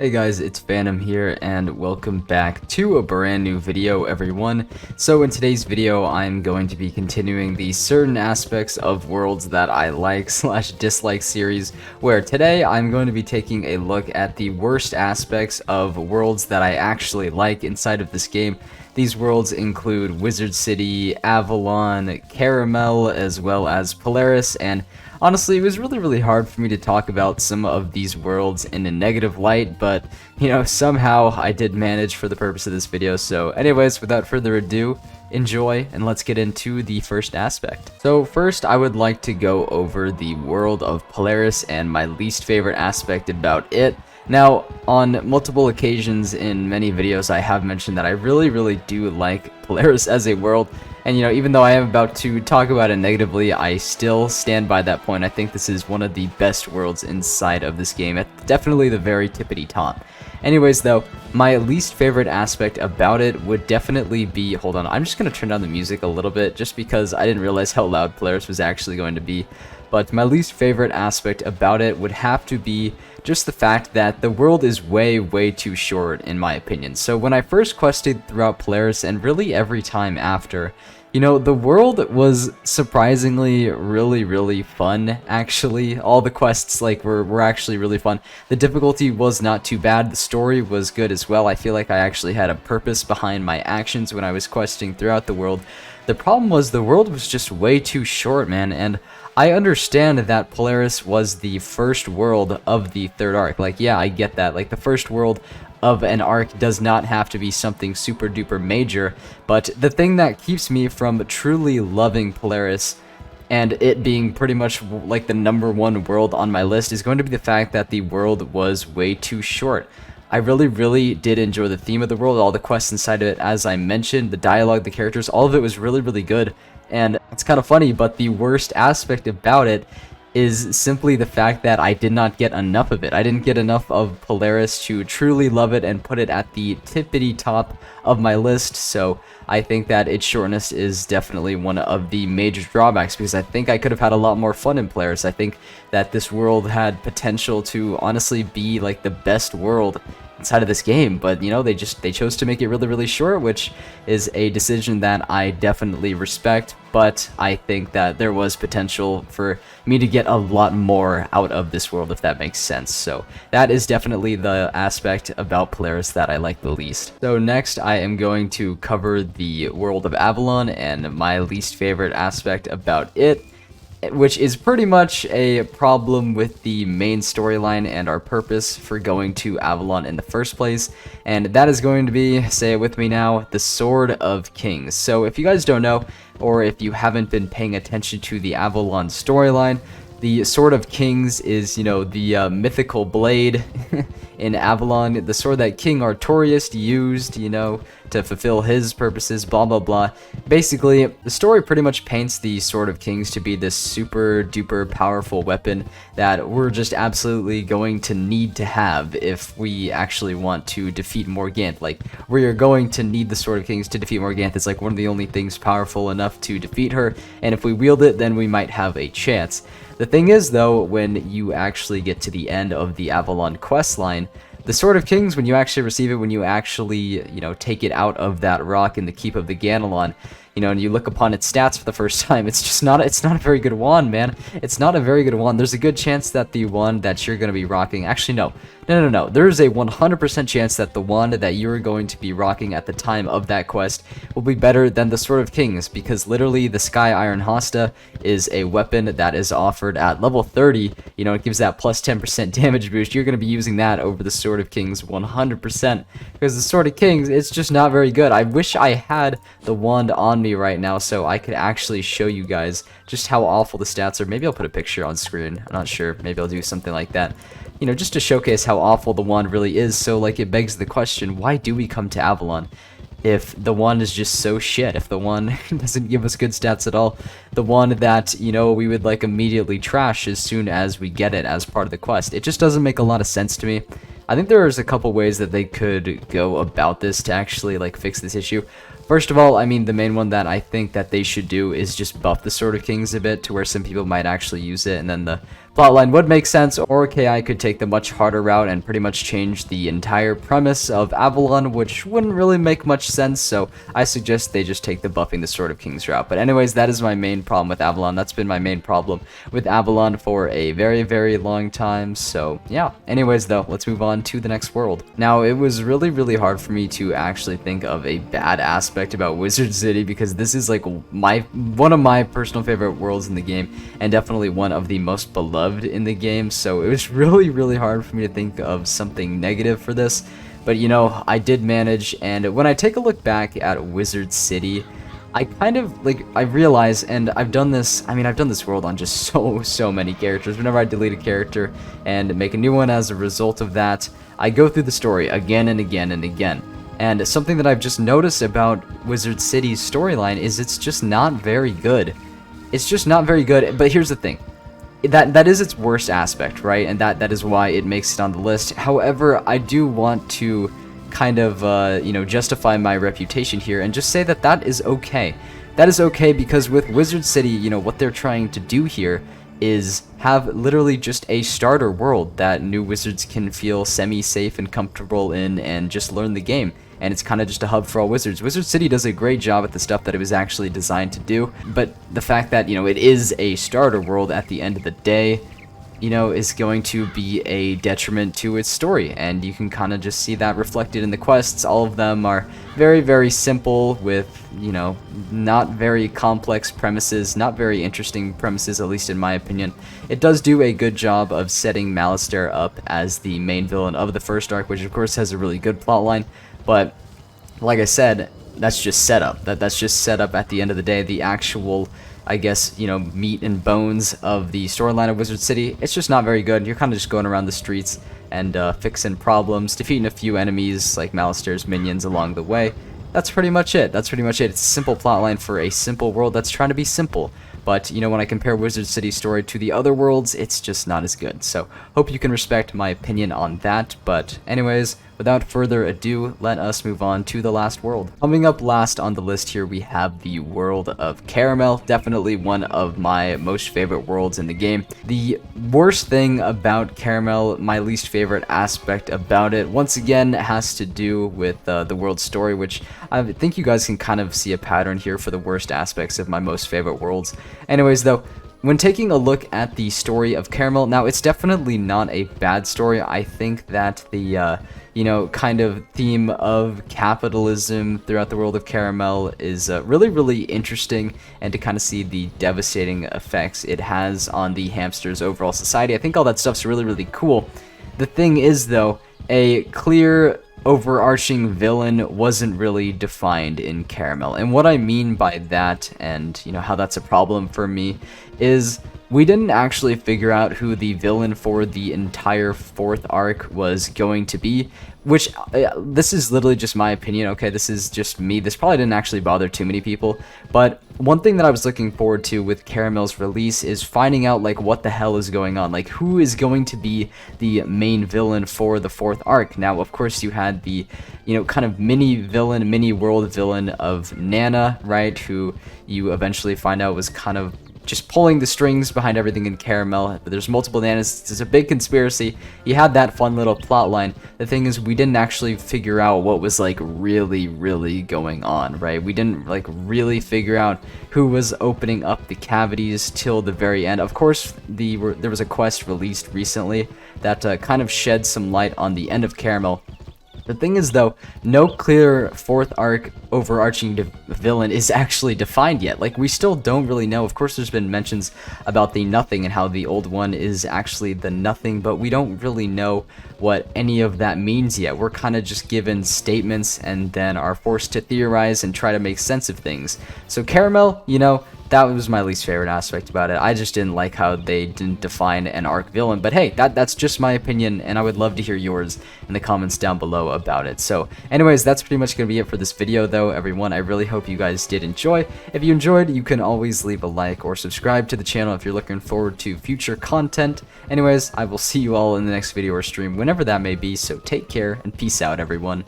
Hey guys, it's Phantom here and welcome back to a brand new video everyone. So in today's video I'm going to be continuing the certain aspects of worlds that I like / dislike series, where today I'm going to be taking a look at the worst aspects of worlds that I actually like inside of this game. These worlds include Wizard City, Avalon, Caramel, as well as Polaris, and honestly, it was really hard for me to talk about some of these worlds in a negative light, but, somehow I did manage for the purpose of this video. So anyways, without further ado, enjoy, and let's get into the first aspect. So first, I would like to go over the world of Polaris and my least favorite aspect about it. Now, on multiple occasions in many videos, I have mentioned that I really do like Polaris as a world, and even though I am about to talk about it negatively, I still stand by that point. I think this is one of the best worlds inside of this game, at definitely the very tippity top. Anyways though, my least favorite aspect about it would definitely be, hold on, I'm just going to turn down the music a little bit just because I didn't realize how loud Polaris was actually going to be. But my least favorite aspect about it would have to be just the fact that the world is way too short, in my opinion. So when I first quested throughout Polaris, and really every time after, the world was surprisingly really fun, actually. All the quests were actually really fun. The difficulty was not too bad. The story was good as well. I feel like I actually had a purpose behind my actions when I was questing throughout the world. The problem was the world was just way too short, man, and I understand that Polaris was the first world of the third arc. Yeah, I get that. The first world of an arc does not have to be something super duper major, but the thing that keeps me from truly loving Polaris and it being pretty much the #1 world on my list is going to be the fact that the world was way too short. I really did enjoy the theme of the world, all the quests inside of it, as I mentioned, the dialogue, the characters, all of it was really good. And it's kind of funny, but the worst aspect about it is simply the fact that I did not get enough of it. I didn't get enough of Polaris to truly love it and put it at the tippity top of my list, so I think that its shortness is definitely one of the major drawbacks, because I think I could have had a lot more fun in Polaris. I think that this world had potential to honestly be the best world inside of this game, but they chose to make it really short, which is a decision that I definitely respect. But I think that there was potential for me to get a lot more out of this world, if that makes sense. So that is definitely the aspect about Polaris that I like the least. So next I am going to cover the world of Avalon and my least favorite aspect about it, which is pretty much a problem with the main storyline and our purpose for going to Avalon in the first place, and that is going to be, say it with me now, the Sword of Kings. So if you guys don't know, or if you haven't been paying attention to the Avalon storyline, the Sword of Kings is, the mythical blade in Avalon, the sword that King Artorias used, to fulfill his purposes, blah. Basically, the story pretty much paints the Sword of Kings to be this super duper powerful weapon that we're just absolutely going to need to have if we actually want to defeat Morganth. We are going to need the Sword of Kings to defeat Morganth. It's one of the only things powerful enough to defeat her, and if we wield it, then we might have a chance. The thing is, though, when you actually get to the end of the Avalon quest line, the Sword of Kings, when you actually receive it, when you actually, take it out of that rock in the Keep of the Ganelon, and you look upon its stats for the first time, it's not a very good wand, man. It's not a very good wand. There's a good chance that the wand that you're going to be rocking, actually, no. There's a 100% chance that the wand that you're going to be rocking at the time of that quest will be better than the Sword of Kings, because literally the Sky Iron Hasta is a weapon that is offered at level 30. It gives that plus 10% damage boost. You're going to be using that over the Sword of Kings 100%, because the Sword of Kings, it's just not very good. I wish I had the wand on me right now so I could actually show you guys just how awful the stats are. Maybe I'll put a picture on screen. I'm not sure. Maybe I'll do something like that. Just to showcase how awful the wand really is. So it begs the question, why do we come to Avalon if the wand is just so shit? If the wand doesn't give us good stats at all, the wand that we would immediately trash as soon as we get it as part of the quest, it just doesn't make a lot of sense to me. I think there's a couple ways that they could go about this to actually fix this issue. First of all, I mean, the main one that I think that they should do is just buff the Sword of Kings a bit to where some people might actually use it, and then the plotline would make sense, or KI could take the much harder route and pretty much change the entire premise of Avalon, which wouldn't really make much sense, so I suggest they just take the buffing the Sword of Kings route. But anyways, that is my main problem with Avalon. That's been my main problem with Avalon for a very, very long time, so yeah. Anyways though, let's move on to the next world. Now, it was really, really hard for me to actually think of a bad aspect about Wizard City, because this is like one of my personal favorite worlds in the game, and definitely one of the most beloved in the game, so it was really, really hard for me to think of something negative for this. But you know, I did manage, and when I take a look back at Wizard City, I kind of, like, I realize, and I've done this, I mean, I've done this world on just so many characters. Whenever I delete a character and make a new one as a result of that, I go through the story again and again and again. And something that I've just noticed about Wizard City's storyline is it's just not very good. It's just not very good, but here's the thing. That is its worst aspect, right? And that is why it makes it on the list. However, I do want to kind of, you know, justify my reputation here and just say that that is okay. That is okay because with Wizard City, you know, what they're trying to do here is have literally just a starter world that new wizards can feel semi-safe and comfortable in and just learn the game. And it's kind of just a hub for all wizards. Wizard City does a great job at the stuff that it was actually designed to do, but the fact that, you know, it is a starter world at the end of the day, you know, is going to be a detriment to its story, and you can kind of just see that reflected in the quests. All of them are very, very simple with, you know, not very complex premises, not very interesting premises, at least in my opinion. It does do a good job of setting Malistaire up as the main villain of the first arc, which of course has a really good plotline. But like I said, that's just setup. That's just setup at the end of the day. The actual, I guess, you know, meat and bones of the storyline of Wizard City, it's just not very good. You're kind of just going around the streets and fixing problems, defeating a few enemies like Malistaire's minions along the way. That's pretty much it. That's pretty much it. It's a simple plotline for a simple world that's trying to be simple. But, you know, when I compare Wizard City's story to the other worlds, it's just not as good. So, hope you can respect my opinion on that. But, anyways, without further ado, let us move on to the last world. Coming up last on the list here, we have the world of Caramel. Definitely one of my most favorite worlds in the game. The worst thing about Caramel, my least favorite aspect about it, once again, has to do with the world's story, which I think you guys can kind of see a pattern here for the worst aspects of my most favorite worlds. Anyways, though, when taking a look at the story of Caramel, now it's definitely not a bad story. I think that the you know, kind of theme of capitalism throughout the world of Caramel is really, really interesting, and to kind of see the devastating effects it has on the hamsters' overall society. I think all that stuff's really, really cool. The thing is, though, a clear overarching villain wasn't really defined in Caramel. And what I mean by that, and you know how that's a problem for me, is we didn't actually figure out who the villain for the entire fourth arc was going to be, which this is literally just my opinion, okay? This is just me. This probably didn't actually bother too many people, but one thing that I was looking forward to with Caramel's release is finding out, like, what the hell is going on, like who is going to be the main villain for the fourth arc. Now, of course, you had the, you know, kind of mini villain, mini world villain of Nana, right, who you eventually find out was kind of just pulling the strings behind everything in Caramel. There's multiple Nanas. It's a big conspiracy. You had that fun little plot line. The thing is, we didn't actually figure out what was, like, really going on, right? We didn't, like, really figure out who was opening up the cavities till the very end. Of course, there was a quest released recently that kind of shed some light on the end of Caramel. The thing is, though, no clear fourth arc overarching villain is actually defined yet. Like, we still don't really know. Of course, there's been mentions about the Nothing and how the old one is actually the Nothing, but we don't really know what any of that means yet. We're kind of just given statements and then are forced to theorize and try to make sense of things. So Caramel, you know, that was my least favorite aspect about it. I just didn't like how they didn't define an arc villain. But hey, that's just my opinion, and I would love to hear yours in the comments down below about it. So anyways, that's pretty much going to be it for this video, though, everyone. I really hope you guys did enjoy. If you enjoyed, you can always leave a like or subscribe to the channel if you're looking forward to future content. Anyways, I will see you all in the next video or stream, whenever that may be, so take care, and peace out, everyone.